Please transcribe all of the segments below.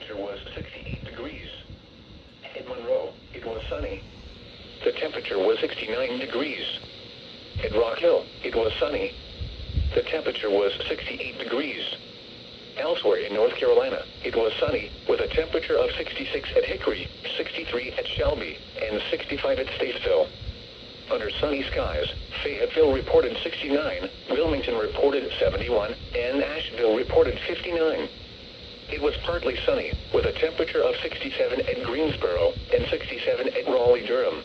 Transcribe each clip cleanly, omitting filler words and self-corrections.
temperature was 68 degrees. At Monroe, it was sunny. The temperature was 69 degrees. At Rock Hill, it was sunny. The temperature was 68 degrees. Elsewhere in North Carolina, it was sunny, with a temperature of 66 at Hickory, 63 at Shelby, and 65 at Statesville. Under sunny skies, Fayetteville reported 69, Wilmington reported 71, and Asheville reported 59. It was partly sunny, with a temperature of 67 at Greensboro and 67 at Raleigh-Durham.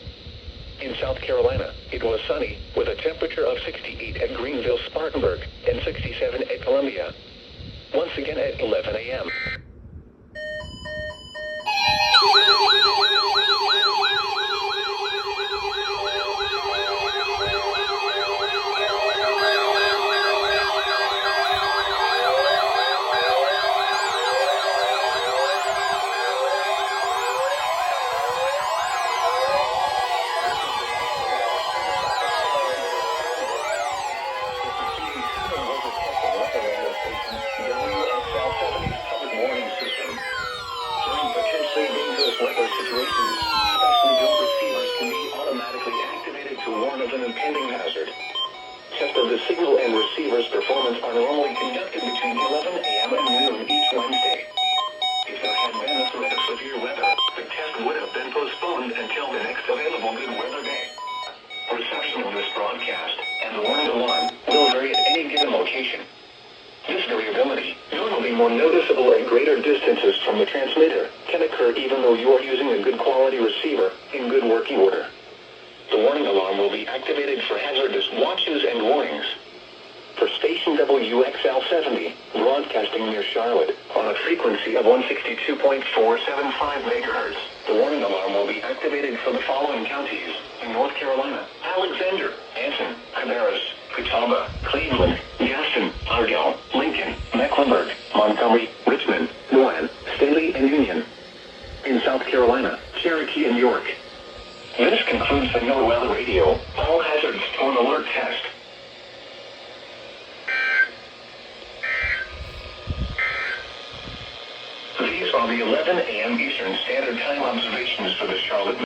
In South Carolina, it was sunny, with a temperature of 68 at Greenville-Spartanburg and 67 at Columbia. Once again at 11 a.m. Weather situations, especially built receivers can be automatically activated to warn of an impending hazard. Tests of the signal and receiver's performance are normally conducted between 11 a.m. and noon each Wednesday. If there had been a threat of severe weather, the test would have been postponed until the next available good weather day. Reception of this broadcast and the warning alarm will vary at any given location. This variability, normally more noticeable at greater distances from the transmitter, can occur even though you are using a good quality receiver in good working order. The warning alarm will be activated for hazardous watches and warnings. For station WXL70, broadcasting near Charlotte, on a frequency of 162.475 MHz, the warning alarm will be activated for the following counties in North Carolina: Alexander, Anson, Cabarrus, Catawba, Cleveland, Gaston, Argyle, Lincoln, Mecklenburg, Montgomery, Richmond, Rowan, Staley, and Union. In South Carolina, Cherokee and York. This concludes the NOAA Weather Radio All Hazards Tone Alert Test. These are the 11 a.m. Eastern Standard Time observations for the Charlotte